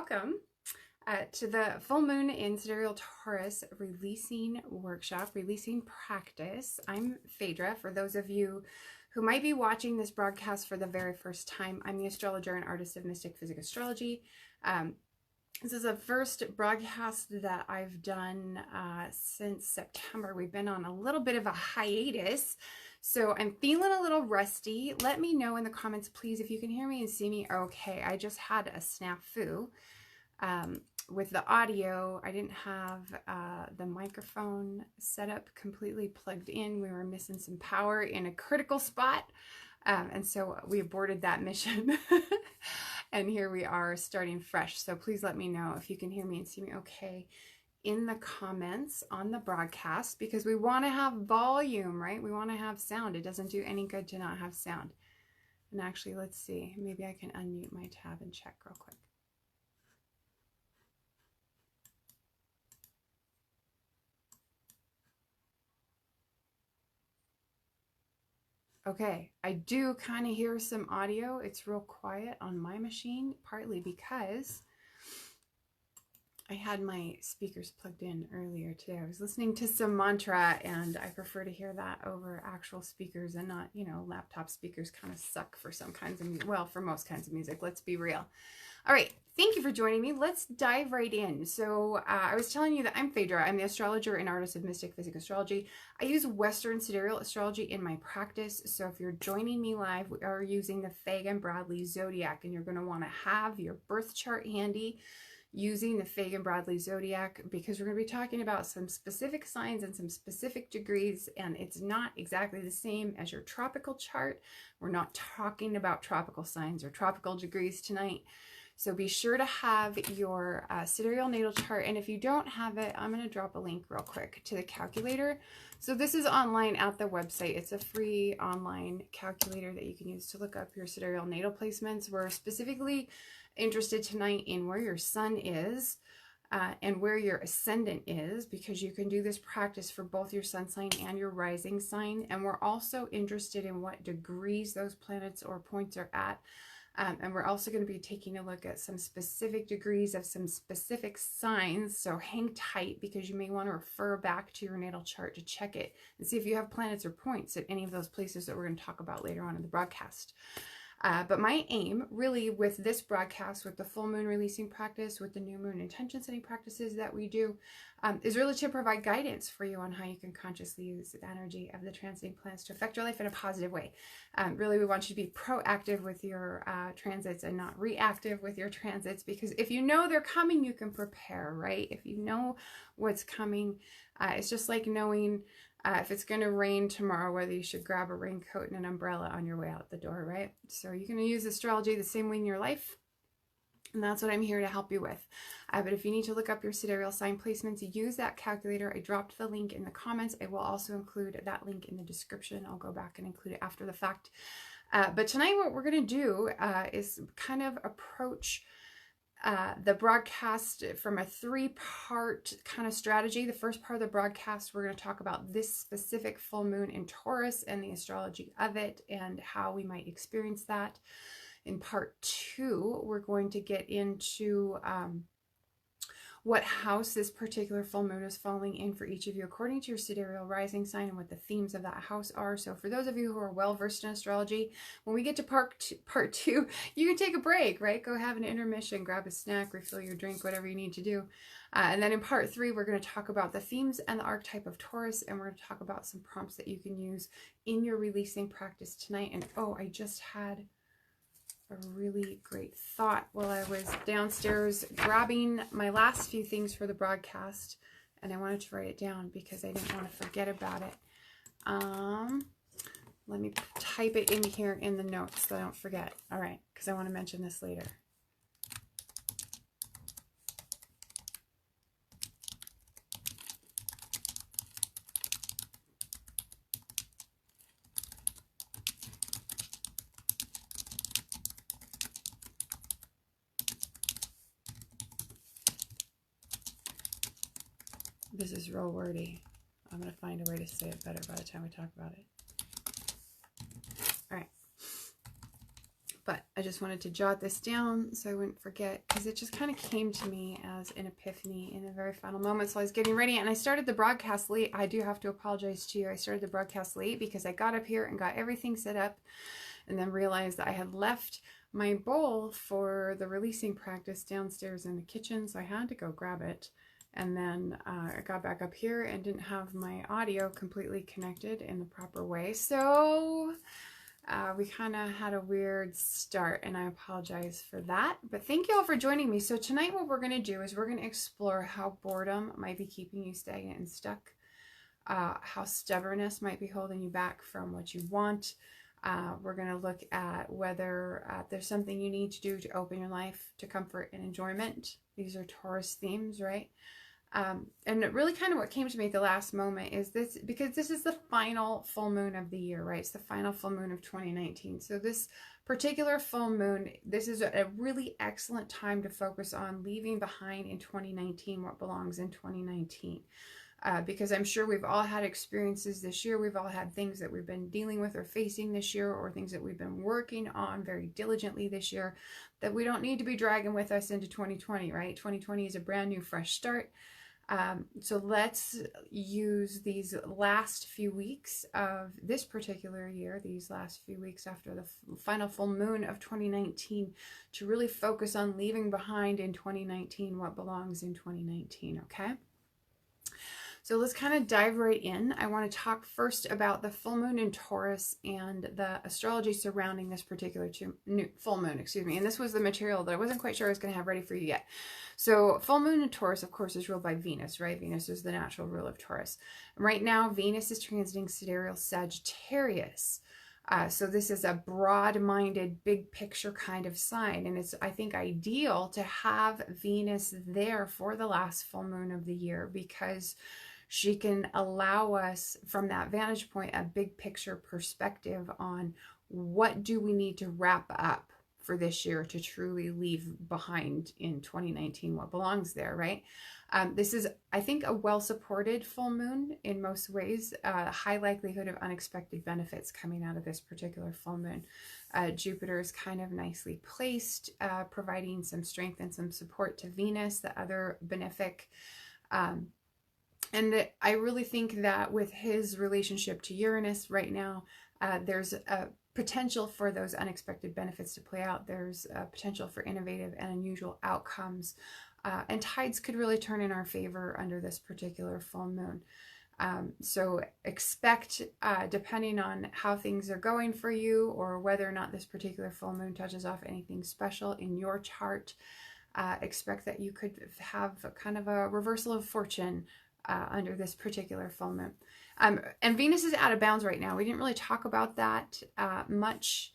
welcome to the full moon in Sidereal Taurus releasing workshop, releasing practice. I'm 𝘄𝗵𝘃𝗀. For those of you who might be watching this broadcast for the very first time, I'm the astrologer and artist of Mystic Physick Astrology. This is the first broadcast that I've done since September. We've been on a little bit of a hiatus, so I'm feeling a little rusty. Let me know in the comments, please, if you can hear me and see me okay. I just had a snafu with the audio. I didn't have the microphone set up completely plugged in. We were missing some power in a critical spot, and so we aborted that mission. And here we are starting fresh. So please let me know if you can hear me and see me okay in the comments on the broadcast, because we want to have volume, right? We want to have sound. It doesn't do any good to not have sound. And actually, let's see. Maybe I can unmute my tab and check real quick. Okay, I do kind of hear some audio. It's real quiet on my machine, partly because I had my speakers plugged in earlier today. I was listening to some mantra, and I prefer to hear that over actual speakers and not, you know, laptop speakers kind of suck for some kinds of music. Well, for most kinds of music, let's be real. All right, thank you for joining me. Let's dive right in. So I was telling you that I'm 𝘄𝗵𝘃𝗀. I'm the astrologer and artist of Mystic Physick Astrology. I use Western Sidereal Astrology in my practice. So if you're joining me live, we are using the 𝘄𝗵𝗃𝗀 zodiac, and you're going to want to have your birth chart handy using the 𝘄𝗵𝗃𝗀 zodiac, because we're going to be talking about some specific signs and some specific degrees, and it's not exactly the same as your tropical chart. We're not talking about tropical signs or tropical degrees tonight. So be sure to have your sidereal natal chart. And if you don't have it, I'm going to drop a link real quick to the calculator. So this is online at the website. It's a free online calculator that you can use to look up your sidereal natal placements. We're specifically interested tonight in where your sun is and where your ascendant is, because you can do this practice for both your sun sign and your rising sign. And we're also interested in what degrees those planets or points are at. And we're also going to be taking a look at some specific degrees of some specific signs. So hang tight, because you may want to refer back to your natal chart to check it and see if you have planets or points at any of those places that we're going to talk about later on in the broadcast. But my aim really with this broadcast, with the full moon releasing practice, with the new moon intention setting practices that we do, is really to provide guidance for you on how you can consciously use the energy of the transiting planets to affect your life in a positive way. Really, we want you to be proactive with your transits and not reactive with your transits, because if you know they're coming, you can prepare, right? If you know what's coming, it's just like knowing if it's going to rain tomorrow, whether you should grab a raincoat and an umbrella on your way out the door, right? So you're going to use astrology the same way in your life. And that's what I'm here to help you with. But if you need to look up your sidereal sign placements, use that calculator. I dropped the link in the comments. I will also include that link in the description. I'll go back and include it after the fact. But tonight what we're going to do is kind of approach the broadcast from a three-part kind of strategy. The first part of the broadcast, we're going to talk about this specific full moon in Taurus and the astrology of it and how we might experience that. In part two, we're going to get into what house this particular full moon is falling in for each of you according to your sidereal rising sign and what the themes of that house are. So for those of you who are well versed in astrology, when we get to part two, you can take a break, right? Go have an intermission, grab a snack, refill your drink, whatever you need to do. And then in part three, we're going to talk about the themes and the archetype of Taurus, and we're going to talk about some prompts that you can use in your releasing practice tonight. And oh, I just had a really great thought while I was downstairs grabbing my last few things for the broadcast, and I wanted to write it down because I didn't want to forget about it. Let me type it in here in the notes so I don't forget. All right, because I want to mention this later. This is real wordy. I'm going to find a way to say it better by the time we talk about it. All right. But I just wanted to jot this down so I wouldn't forget, because it just kind of came to me as an epiphany in the very final moment. So I was getting ready and I started the broadcast late. I do have to apologize to you. I started the broadcast late because I got up here and got everything set up and then realized that I had left my bowl for the releasing practice downstairs in the kitchen. So I had to go grab it. And then I got back up here and didn't have my audio completely connected in the proper way. So we kind of had a weird start, and I apologize for that. But thank you all for joining me. So tonight what we're going to do is we're going to explore how boredom might be keeping you stagnant and stuck, how stubbornness might be holding you back from what you want. We're going to look at whether there's something you need to do to open your life to comfort and enjoyment. These are Taurus themes, right? And really kind of what came to me at the last moment is this, because this is the final full moon of the year, right? It's the final full moon of 2019. So this particular full moon, this is a really excellent time to focus on leaving behind in 2019 what belongs in 2019. Because I'm sure we've all had experiences this year. We've all had things that we've been dealing with or facing this year, or things that we've been working on very diligently this year that we don't need to be dragging with us into 2020, right? 2020 is a brand new, fresh start. So let's use these last few weeks of this particular year, these last few weeks after the final full moon of 2019, to really focus on leaving behind in 2019 what belongs in 2019, okay? So let's kind of dive right in. I want to talk first about the full moon in Taurus and the astrology surrounding this particular full moon, excuse me. And this was the material that I wasn't quite sure I was going to have ready for you yet. So full moon in Taurus, of course, is ruled by Venus, right? Venus is the natural ruler of Taurus. And right now, Venus is transiting Sidereal Sagittarius. So this is a broad-minded, big picture kind of sign. And it's, I think, ideal to have Venus there for the last full moon of the year, because she can allow us, from that vantage point, a big picture perspective on what do we need to wrap up for this year to truly leave behind in 2019 what belongs there, right? This is, I think, a well-supported full moon in most ways. High likelihood of unexpected benefits coming out of this particular full moon. Jupiter is kind of nicely placed, providing some strength and some support to Venus, the other benefic. And I really think that with his relationship to Uranus right now, there's a potential for those unexpected benefits to play out. There's a potential for innovative and unusual outcomes. And tides could really turn in our favor under this particular full moon. So expect, depending on how things are going for you, or whether or not this particular full moon touches off anything special in your chart, expect that you could have kind of a reversal of fortune under this particular full moon. And Venus is out of bounds right now. We didn't really talk about that much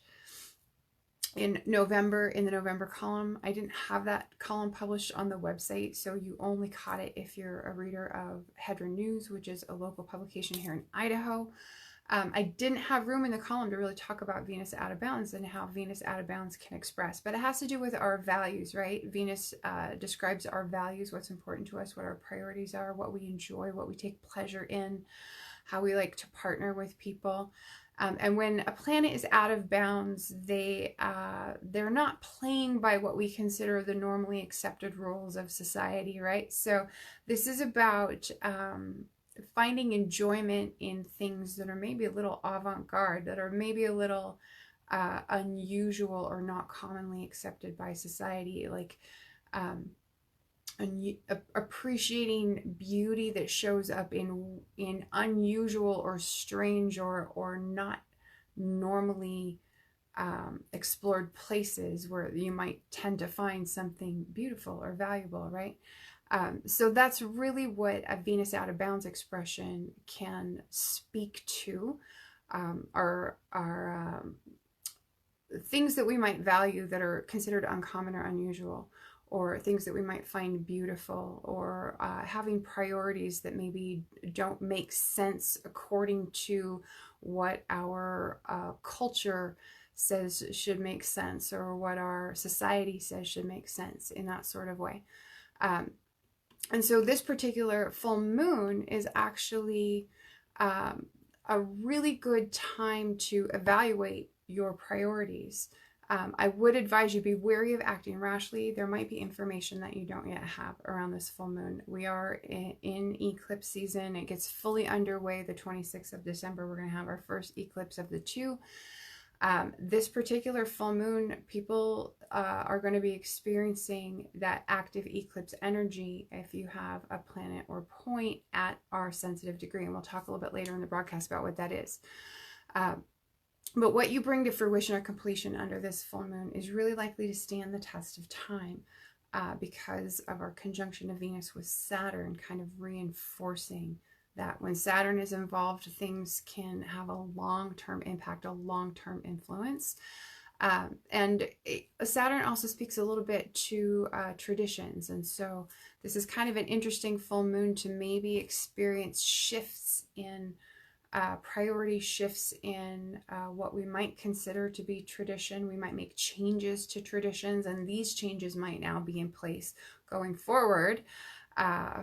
in November, in the November column. I didn't have that column published on the website, so you only caught it if you're a reader of Hedron News, which is a local publication here in Idaho. I didn't have room in the column to really talk about Venus out of bounds and how Venus out of bounds can express, but it has to do with our values, right? Venus describes our values, what's important to us, what our priorities are, what we enjoy, what we take pleasure in, how we like to partner with people. And when a planet is out of bounds, they're not playing by what we consider the normally accepted rules of society, right? So this is about finding enjoyment in things that are maybe a little avant-garde, that are maybe a little unusual or not commonly accepted by society, like appreciating beauty that shows up in unusual or strange or not normally explored places where you might tend to find something beautiful or valuable, right? So that's really what a Venus out of bounds expression can speak to, are things that we might value that are considered uncommon or unusual, or things that we might find beautiful, or having priorities that maybe don't make sense according to what our culture says should make sense, or what our society says should make sense, in that sort of way. And so this particular full moon is actually a really good time to evaluate your priorities. I would advise you be wary of acting rashly. There might be information that you don't yet have around this full moon. We are in eclipse season. It gets fully underway the 26th of December. We're going to have our first eclipse of the two. This particular full moon, people are going to be experiencing that active eclipse energy if you have a planet or point at our sensitive degree. And we'll talk a little bit later in the broadcast about what that is. But what you bring to fruition or completion under this full moon is really likely to stand the test of time because of our conjunction of Venus with Saturn, kind of reinforcing that when Saturn is involved, things can have a long-term impact, a long-term influence. And Saturn also speaks a little bit to traditions. And so this is kind of an interesting full moon to maybe experience shifts in priority, shifts in what we might consider to be tradition. We might make changes to traditions, and these changes might now be in place going forward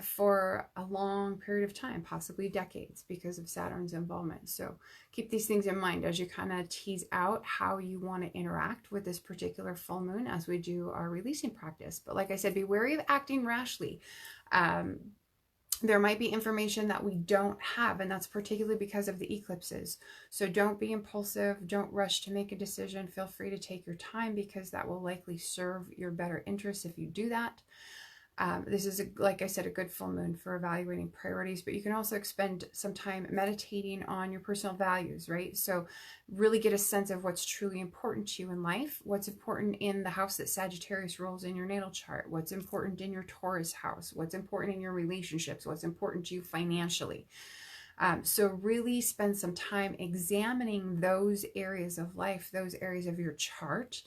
for a long period of time, possibly decades, because of Saturn's involvement. So keep these things in mind as you kind of tease out how you want to interact with this particular full moon as we do our releasing practice. But like I said, be wary of acting rashly. There might be information that we don't have, and that's particularly because of the eclipses. So don't be impulsive. Don't rush to make a decision. Feel free to take your time because that will likely serve your better interests if you do that. This is, like I said, a good full moon for evaluating priorities, but you can also spend some time meditating on your personal values, right? So really get a sense of what's truly important to you in life, what's important in the house that Sagittarius rules in your natal chart, what's important in your Taurus house, what's important in your relationships, what's important to you financially. So really spend some time examining those areas of life, those areas of your chart.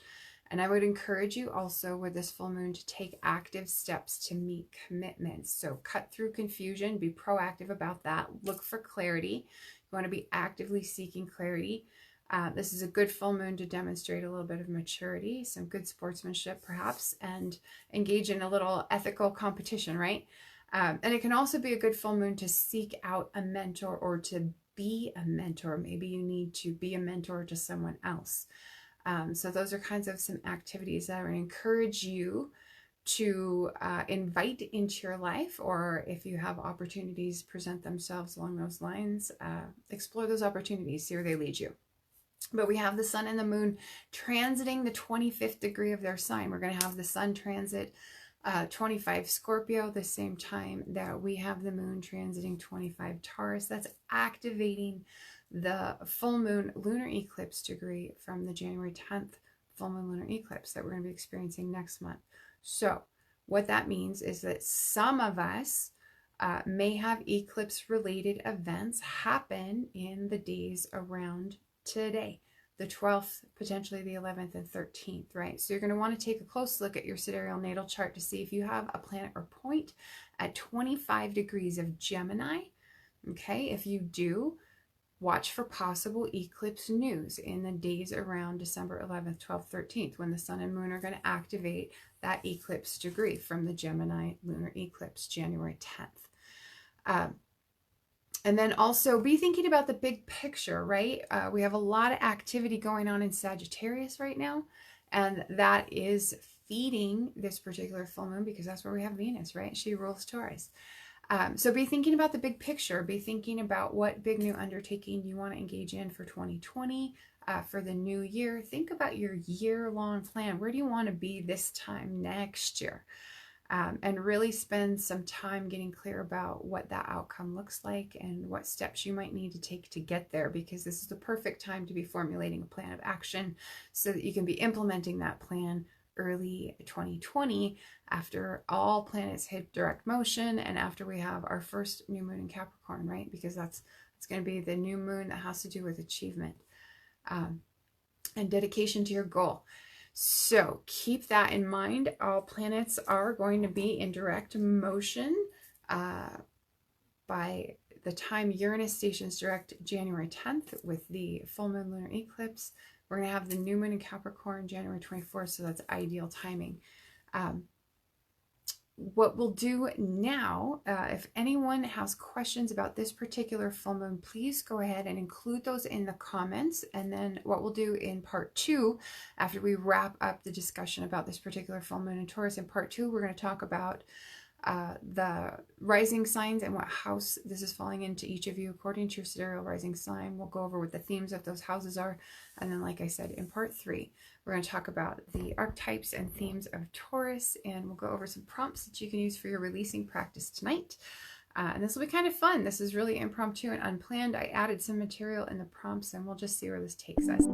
And I would encourage you also with this full moon to take active steps to meet commitments. So cut through confusion, be proactive about that. Look for clarity. You want to be actively seeking clarity. This is a good full moon to demonstrate a little bit of maturity, some good sportsmanship perhaps, and engage in a little ethical competition, right? And it can also be a good full moon to seek out a mentor or to be a mentor. Maybe you need to be a mentor to someone else. So those are kinds of some activities that I would encourage you to invite into your life, or if you have opportunities present themselves along those lines, explore those opportunities, see where they lead you. But we have the sun and the moon transiting the 25th degree of their sign. We're going to have the sun transit 25 Scorpio, the same time that we have the moon transiting 25 Taurus. That's activating the full moon lunar eclipse degree from the January 10th full moon lunar eclipse that we're going to be experiencing next month. So what that means is that some of us may have eclipse related events happen in the days around today, the 12th, potentially the 11th and 13th, right? So you're going to want to take a close look at your sidereal natal chart to see if you have a planet or point at 25 degrees of Gemini. Okay, if you do, watch for possible eclipse news in the days around December 11th, 12th, 13th, when the sun and moon are going to activate that eclipse degree from the Gemini lunar eclipse, January 10th. And then also be thinking about the big picture, right? We have a lot of activity going on in Sagittarius right now, and that is feeding this particular full moon because that's where we have Venus, right? She rules Taurus. So be thinking about the big picture. Be thinking about what big new undertaking you want to engage in for 2020, for the new year. Think about your year-long plan. Where do you want to be this time next year? And really spend some time getting clear about what that outcome looks like and what steps you might need to take to get there, because this is the perfect time to be formulating a plan of action so that you can be implementing that plan early 2020 after all planets hit direct motion and after we have our first new moon in Capricorn, right? Because it's going to be the new moon that has to do with achievement and dedication to your goal. So keep that in mind. All planets are going to be in direct motion by the time Uranus stations direct January 10th with the full moon lunar eclipse. We're going to have the new moon in Capricorn January 24th, so that's ideal timing. what we'll do now, if anyone has questions about this particular full moon, please go ahead and include those in the comments. And then what we'll do in part 2, after we wrap up the discussion about this particular full moon in Taurus, in part 2, we're going to talk about the rising signs and what house this is falling into each of you according to your sidereal rising sign. We'll go over what the themes of those houses are. And then, like I said, in part 3, we're going to talk about the archetypes and themes of Taurus, and we'll go over some prompts that you can use for your releasing practice tonight. And this will be kind of fun. This is really impromptu and unplanned. I added some material in the prompts, and we'll just see where this takes us.